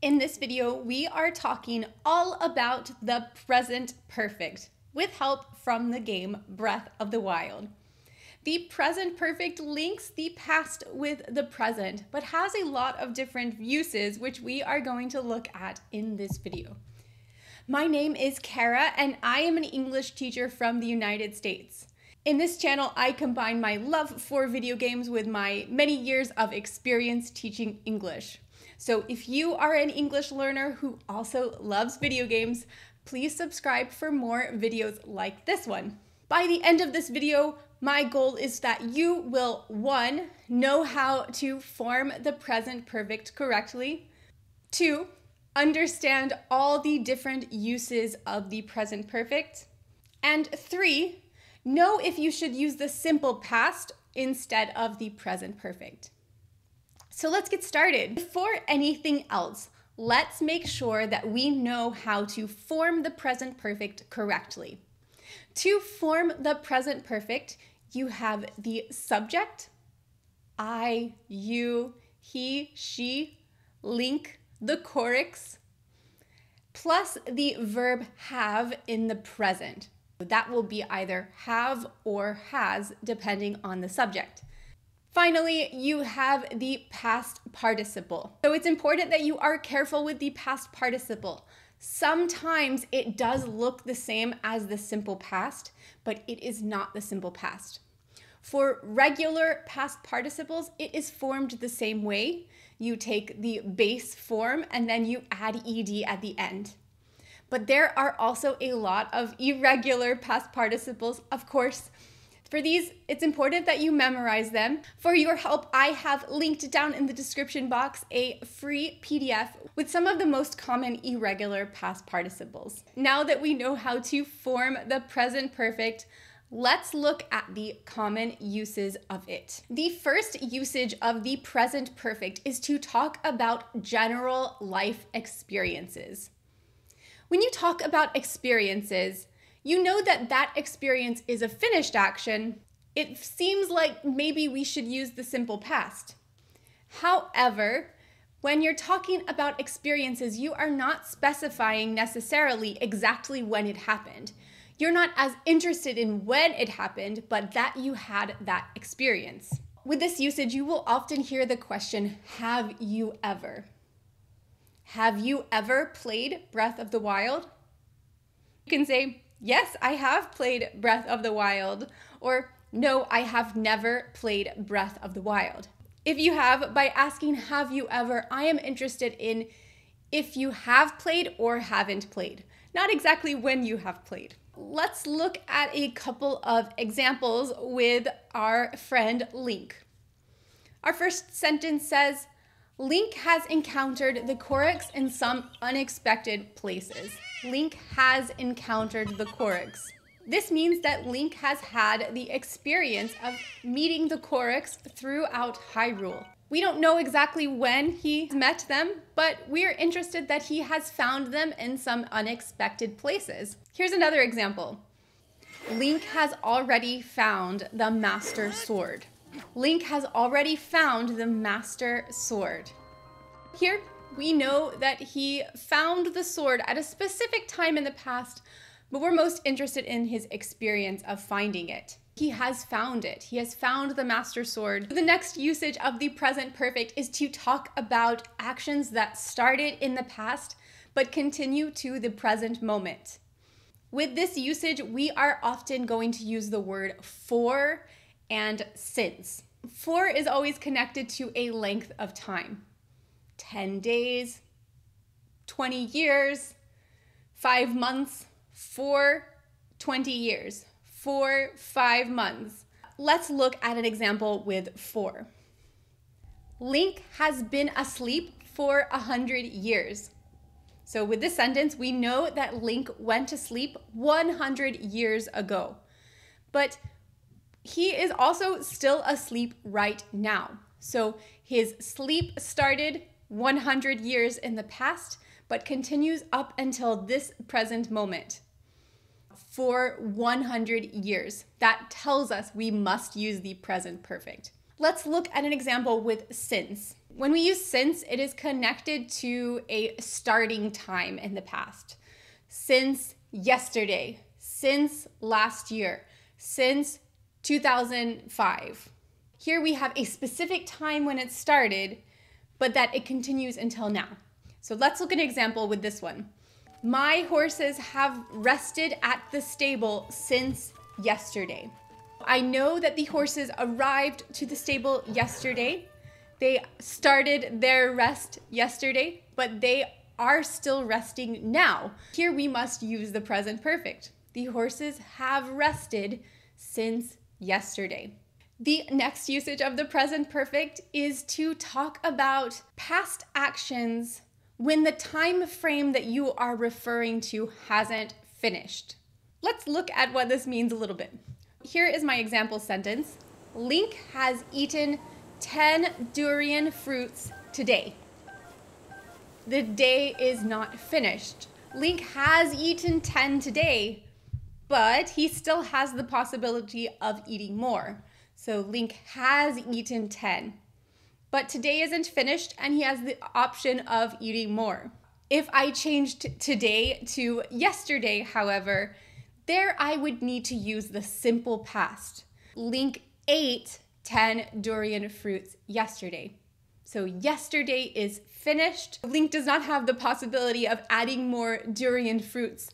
In this video, we are talking all about the present perfect with help from the game Breath of the Wild. The present perfect links the past with the present, but has a lot of different uses, which we are going to look at in this video. My name is Kara, and I am an English teacher from the United States. In this channel, I combine my love for video games with my many years of experience teaching English. So if you are an English learner who also loves video games, please subscribe for more videos like this one. By the end of this video, my goal is that you will, 1, know how to form the present perfect correctly, 2, understand all the different uses of the present perfect, and 3, know if you should use the simple past instead of the present perfect. So let's get started. Before anything else, let's make sure that we know how to form the present perfect correctly. To form the present perfect, you have the subject, I, you, he, she, link, the chorus, plus the verb have in the present. That will be either have or has, depending on the subject. Finally, you have the past participle. So it's important that you are careful with the past participle. Sometimes it does look the same as the simple past, but it is not the simple past. For regular past participles, it is formed the same way. You take the base form and then you add ed at the end. But there are also a lot of irregular past participles, of course. For these, it's important that you memorize them. For your help, I have linked down in the description box a free PDF with some of the most common irregular past participles. Now that we know how to form the present perfect, let's look at the common uses of it. The first usage of the present perfect is to talk about general life experiences. When you talk about experiences, you know that that experience is a finished action. It seems like maybe we should use the simple past. However, when you're talking about experiences, you are not specifying necessarily exactly when it happened. You're not as interested in when it happened, but that you had that experience. With this usage, you will often hear the question, have you ever? Have you ever played Breath of the Wild? You can say, yes, I have played Breath of the Wild, or no, I have never played Breath of the Wild. If you have, by asking have you ever, I am interested in if you have played or haven't played, not exactly when you have played. Let's look at a couple of examples with our friend Link. Our first sentence says, Link has encountered the Koroks in some unexpected places. Link has encountered the Koroks. This means that Link has had the experience of meeting the Koroks throughout Hyrule. We don't know exactly when he met them, but we're interested that he has found them in some unexpected places. Here's another example. Link has already found the Master Sword. Link has already found the Master Sword. Here, we know that he found the sword at a specific time in the past, but we're most interested in his experience of finding it. He has found it. He has found the Master Sword. The next usage of the present perfect is to talk about actions that started in the past, but continue to the present moment. With this usage, we are often going to use the word for and since. For is always connected to a length of time. 10 days, 20 years, 5 months, for 20 years, for 5 months. Let's look at an example with for. Link has been asleep for 100 years. So with this sentence, we know that Link went to sleep 100 years ago. But he is also still asleep right now. So his sleep started 100 years in the past, but continues up until this present moment for 100 years. That tells us we must use the present perfect. Let's look at an example with since. When we use since, it is connected to a starting time in the past. Since yesterday, since last year, since 2005. Here we have a specific time when it started, but that it continues until now. So let's look at an example with this one. My horses have rested at the stable since yesterday. I know that the horses arrived to the stable yesterday. They started their rest yesterday, but they are still resting now. Here we must use the present perfect. The horses have rested since yesterday. The next usage of the present perfect is to talk about past actions when the time frame that you are referring to hasn't finished. Let's look at what this means a little bit. Here is my example sentence. Link has eaten 10 durian fruits today. The day is not finished. Link has eaten 10 today, but he still has the possibility of eating more. So Link has eaten 10. But today isn't finished and he has the option of eating more. If I changed today to yesterday, however, there I would need to use the simple past. Link ate 10 durian fruits yesterday. So yesterday is finished. Link does not have the possibility of adding more durian fruits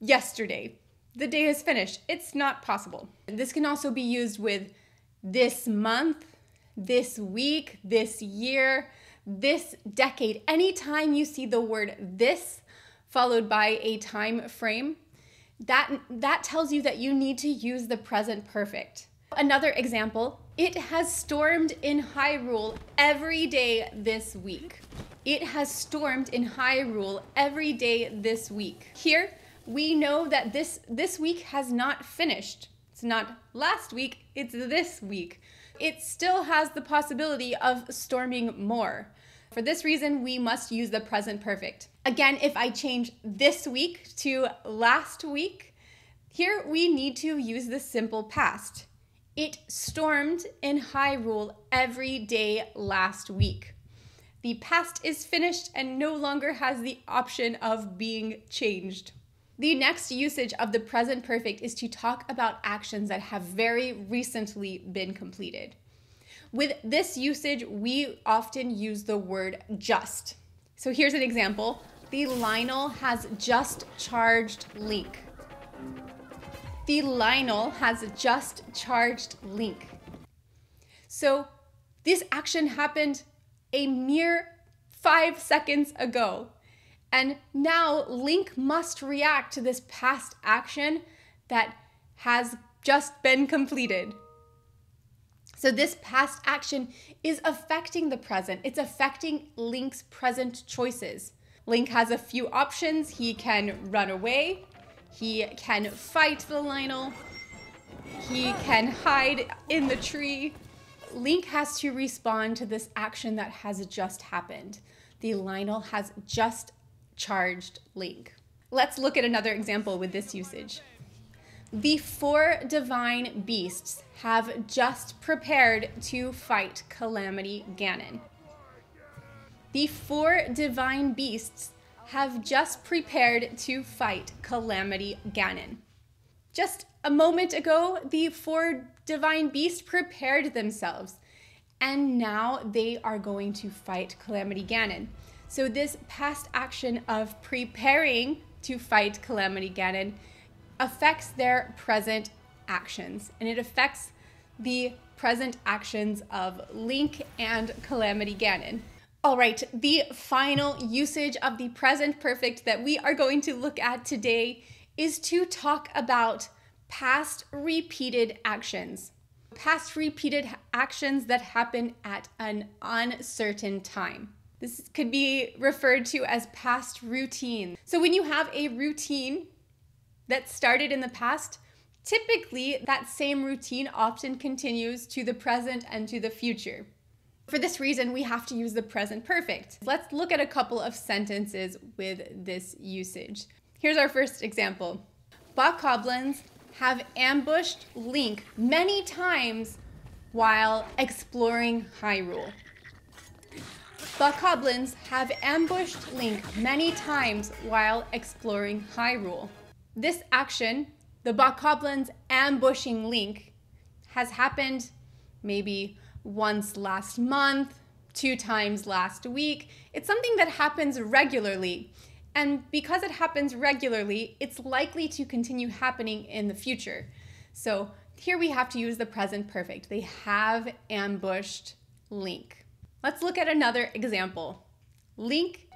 yesterday. The day is finished. It's not possible. This can also be used with this month, this week, this year, this decade. Anytime you see the word this followed by a time frame, that tells you that you need to use the present perfect. Another example, it has stormed in Hyrule every day this week. It has stormed in Hyrule every day this week. Here, we know that this week has not finished. It's not last week, it's this week. It still has the possibility of storming more. For this reason, we must use the present perfect. Again, if I change this week to last week, here we need to use the simple past. It stormed in Hyrule every day last week. The past is finished and no longer has the option of being changed. The next usage of the present perfect is to talk about actions that have very recently been completed. With this usage, we often use the word just. So here's an example. The Lionel has just charged Link. The Lionel has just charged Link. So this action happened a mere 5 seconds ago. And now Link must react to this past action that has just been completed. So this past action is affecting the present. It's affecting Link's present choices. Link has a few options. He can run away. He can fight the Lionel. He can hide in the tree. Link has to respond to this action that has just happened. The Lionel has just charged Link. Let's look at another example with this usage. The 4 divine beasts have just prepared to fight Calamity Ganon. The 4 divine beasts have just prepared to fight Calamity Ganon. Just a moment ago, the 4 divine beasts prepared themselves, and now they are going to fight Calamity Ganon. So this past action of preparing to fight Calamity Ganon affects their present actions, and it affects the present actions of Link and Calamity Ganon. All right, the final usage of the present perfect that we are going to look at today is to talk about past repeated actions. Past repeated actions that happen at an uncertain time. This could be referred to as past routine. So when you have a routine that started in the past, typically that same routine often continues to the present and to the future. For this reason, we have to use the present perfect. Let's look at a couple of sentences with this usage. Here's our first example. Bokoblins have ambushed Link many times while exploring Hyrule. Bokoblins have ambushed Link many times while exploring Hyrule. This action, the Bokoblins ambushing Link, has happened maybe once last month, 2 times last week. It's something that happens regularly. And because it happens regularly, it's likely to continue happening in the future. So here we have to use the present perfect. They have ambushed Link. Let's look at another example. Link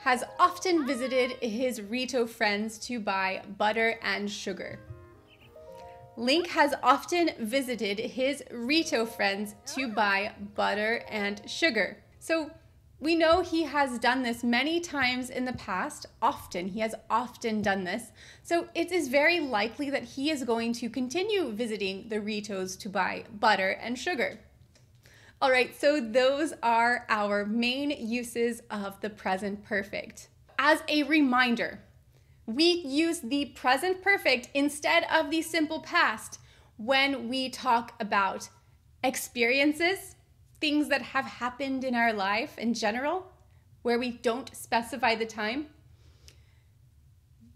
has often visited his Rito friends to buy butter and sugar. Link has often visited his Rito friends to buy butter and sugar. So we know he has done this many times in the past, often. He has often done this. So it is very likely that he is going to continue visiting the Ritos to buy butter and sugar. All right, so those are our main uses of the present perfect. As a reminder, we use the present perfect instead of the simple past when we talk about experiences, things that have happened in our life in general, where we don't specify the time.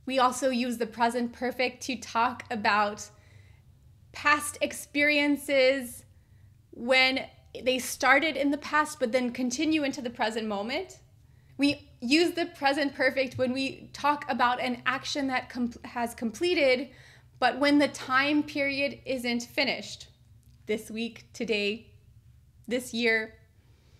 We also use the present perfect to talk about past experiences when they started in the past but then continue into the present moment. We use the present perfect when we talk about an action that has completed, but when the time period isn't finished. This week, today, this year.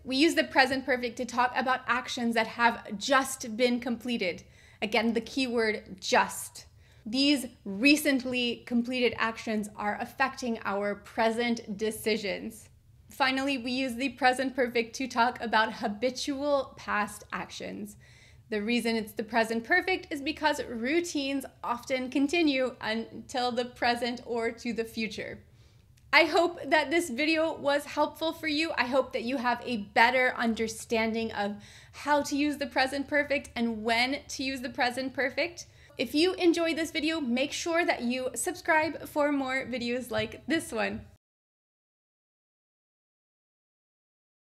We use the present perfect to talk about actions that have just been completed. Again, the keyword just. These recently completed actions are affecting our present decisions. Finally, we use the present perfect to talk about habitual past actions. The reason it's the present perfect is because routines often continue until the present or to the future. I hope that this video was helpful for you. I hope that you have a better understanding of how to use the present perfect and when to use the present perfect. If you enjoyed this video, make sure that you subscribe for more videos like this one.